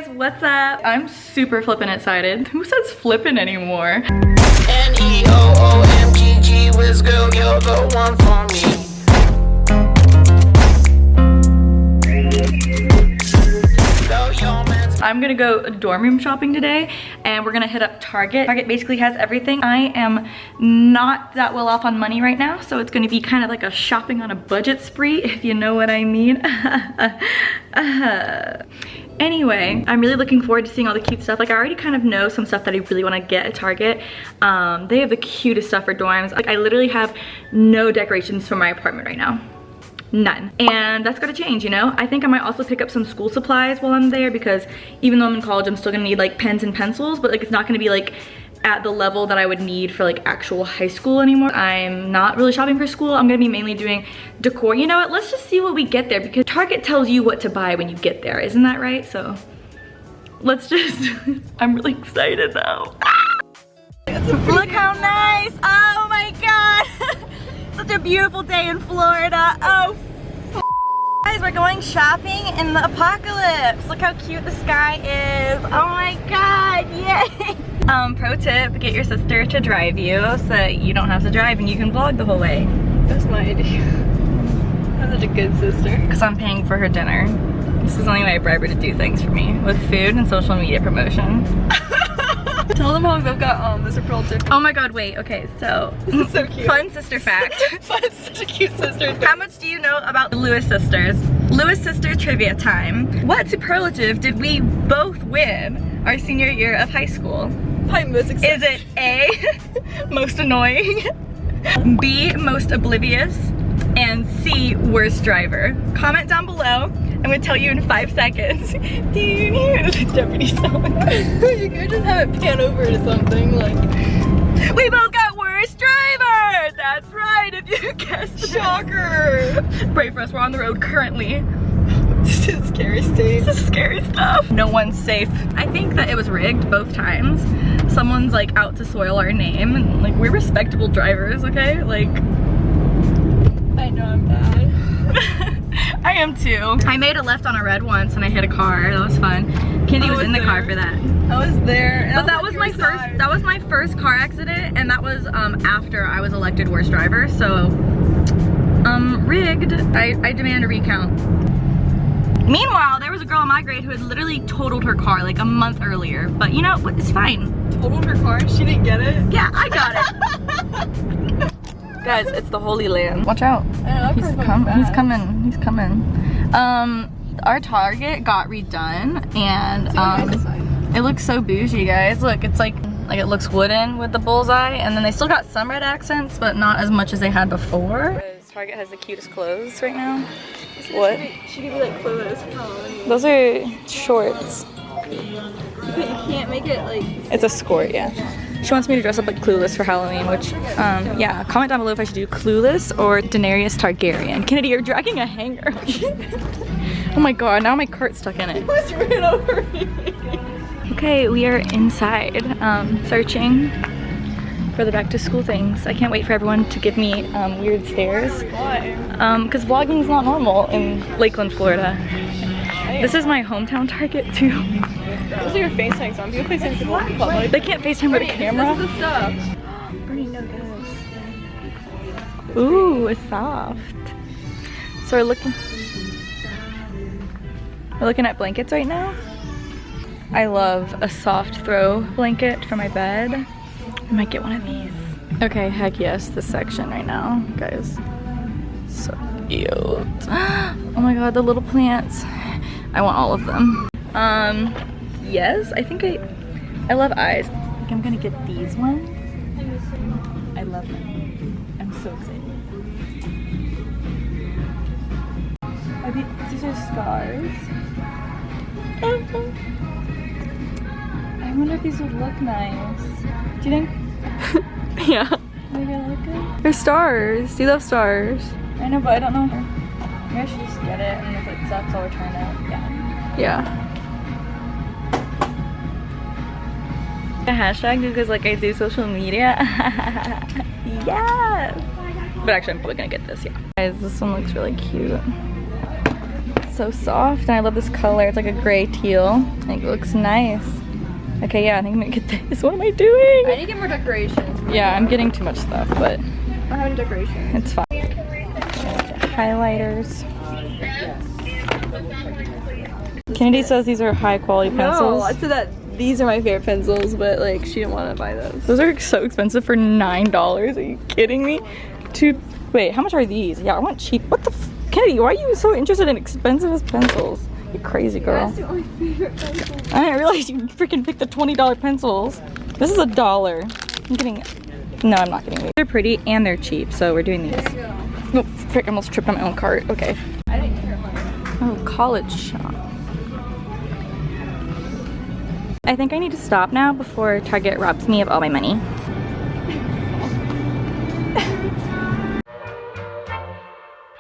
guys, what's up? I'm super flippin' excited. Who says flippin' anymore? N-E-O-O-M-G-G, Wiz girl, you're the one for me. I'm gonna go dorm room shopping today and we're gonna hit up Target. Target basically has everything. I am not that well off on money right now, so it's gonna be kind of like a shopping on a budget spree, if you know what I mean. Anyway, I'm really looking forward to seeing all the cute stuff. Like, I already kind of know some stuff that I really want to get at Target. They have the cutest stuff for dorms. Like, I literally have no decorations for my apartment right now. None. And that's gonna change, you know? I think I might also pick up some school supplies while I'm there, because even though I'm in college, I'm still gonna need like pens and pencils, but like it's not gonna be like at the level that I would need for like actual high school anymore. I'm not really shopping for school. I'm gonna be mainly doing decor. You know what? Let's just see what we get there, because Target tells you what to buy when you get there. Isn't that right? So let's just, I'm really excited though. Look how nice. Oh my God. Such a beautiful day in Florida. Oh, guys, we're going shopping in the apocalypse. Look how cute the sky is. Oh my God, yay. Pro tip, get your sister to drive you so that you don't have to drive and you can vlog the whole way. That's my idea. I'm such a good sister. Because I'm paying for her dinner. This is the only way I bribe her to do things for me, with food and social media promotion. Tell them how we've got this pro tip. Oh my God, wait, okay, so. This is so cute. Fun sister fact. Fun, such a cute sister. How much do you know about the Lewis sisters? Lewis sister trivia time. What superlative did we both win our senior year of high school? Probably most exciting. Is it A, most annoying, B, most oblivious, and C, worst driver? Comment down below. I'm gonna tell you in 5 seconds. It's Deputy song. You could just have it pan over to something like. We both got worst driver! That's right, if you guessed it. Shocker! Pray for us, we're on the road currently. This is scary state. This is scary stuff. No one's safe. I think that it was rigged both times. Someone's like out to soil our name, and like we're respectable drivers, okay? Like, I know I'm bad. I am too. I made a left on a red once and I hit a car. That was fun. Candy was in the car for that. I was there. But that was my first. That was my first car accident, and that was after I was elected worst driver. So, rigged. I demand a recount. Meanwhile, there was a girl in my grade who had literally totaled her car like a month earlier. But you know, it's fine. Totaled her car? She didn't get it? Yeah, I got it. Guys, it's the Holy Land. Watch out. He's coming. He's coming. He's coming. Our Target got redone, and it looks so bougie, guys. Look, it's like it looks wooden with the bullseye, and then they still got some red accents, but not as much as they had before. Target has the cutest clothes right now. What? She could be like clothes for Halloween. Those are shorts. But you can't make it like. It's a skirt, yeah. She wants me to dress up like Clueless for Halloween, which, yeah, comment down below if I should do Clueless or Daenerys Targaryen. Kennedy, you're dragging a hanger. Oh my God, now my cart's stuck in it. Let's ran over me. Okay, we are inside, searching for the back to school things. I can't wait for everyone to give me weird stares. Why? Because vlogging is not normal in Lakeland, Florida. This is my hometown Target too. Those are your FaceTime songs. You can FaceTime people in public. They can't FaceTime with a camera. This is the stuff. Bernie, no goes. Ooh, it's soft. So we're looking at blankets right now. I love a soft throw blanket for my bed. I might get one of these. Okay, heck yes, this section right now, guys. So cute. Oh my God, the little plants. I want all of them. Yes, I think I love eyes. I think I'm gonna get these ones. I love them. I'm so excited. These are stars. I wonder if these would look nice. Do you think? Yeah. Maybe I look good? They're stars. You love stars. I know, but I don't know. Maybe I should just get it, and if it sucks, I'll return it. Yeah. Yeah. A hashtag because like I do social media. Yes. But actually I'm probably gonna get this, yeah. Guys, this one looks really cute. It's so soft, and I love this color. It's like a gray teal. I think it looks nice. Okay, yeah, I think I'm gonna get this. What am I doing? I need to get more decorations. Yeah, I'm getting too much stuff, but I don't have any decorations. it's fine. Highlighters. Kennedy says these are high quality pencils. No, I said that these are my favorite pencils, but like she didn't want to buy those. Those are so expensive for $9. Are you kidding me? Wait, how much are these? Yeah, I want cheap. What the Kennedy, why are you so interested in expensive pencils? You crazy girl. That's my favorite pencils. I didn't realize you freaking picked the $20 pencils. This is $1. I'm getting, no, I'm not getting these. They're pretty and they're cheap, so we're doing these. Oh, frick, I almost tripped on my own cart. Okay. I didn't hear one. Oh, college shop. I think I need to stop now before Target robs me of all my money.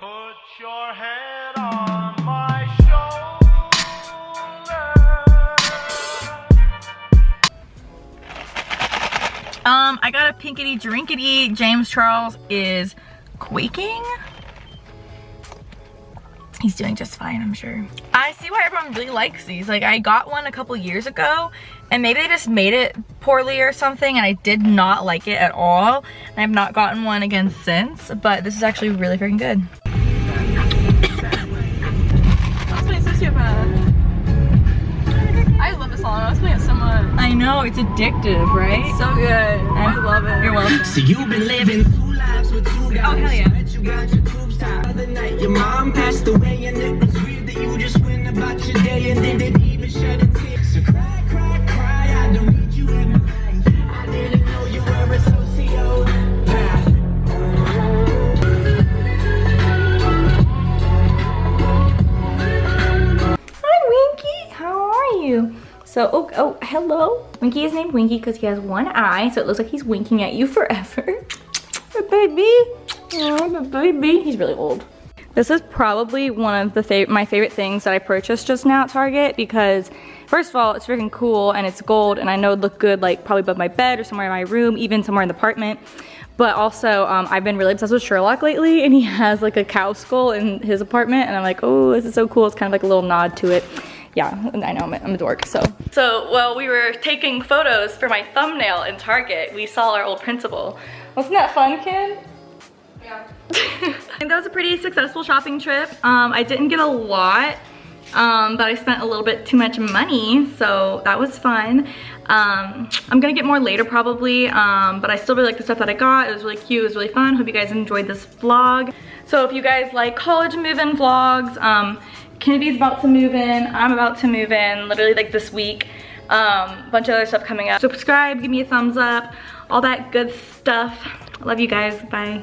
Put your head on my shoulder. I got a pinkety drinkety. James Charles is quaking. He's doing just fine, I'm sure. I see why everyone really likes these. Like, I got one a couple years ago, and maybe they just made it poorly or something, and I did not like it at all. And I've not gotten one again since, but this is actually really freaking good. I love this song. I was playing it so much. I know, it's addictive, right? It's so good. I love it. You're welcome. So you've been living 2 lives with 2 guys. Oh, hell yeah. Bet you got your tubes tied. The other night your mom passed away, and it was weird that you just went about your day and didn't even shed a tear. So cry, cry, cry. I don't need you in my life. I didn't know you were a sociopath. Hi, Winky. How are you? So, oh, hello. Winky is named Winky because he has one eye, so it looks like he's winking at you forever. My baby. Oh, my baby. He's really old. This is probably one of my favorite things that I purchased just now at Target because, first of all, it's freaking cool and it's gold and I know it'd look good like probably above my bed or somewhere in my room, even somewhere in the apartment. But also, I've been really obsessed with Sherlock lately, and he has like a cow skull in his apartment, and I'm like, oh, this is so cool. It's kind of like a little nod to it. Yeah, I know, I'm a dork, so. So, while we were taking photos for my thumbnail in Target, we saw our old principal. Wasn't that fun, Ken? Yeah. I think that was a pretty successful shopping trip. I didn't get a lot, but I spent a little bit too much money, so that was fun. I'm gonna get more later probably, but I still really like the stuff that I got. It was really cute, it was really fun. Hope you guys enjoyed this vlog. So if you guys like college move-in vlogs, Kennedy's about to move in, I'm about to move in, literally like this week. Bunch of other stuff coming up. Subscribe, give me a thumbs up, all that good stuff. Love you guys, bye.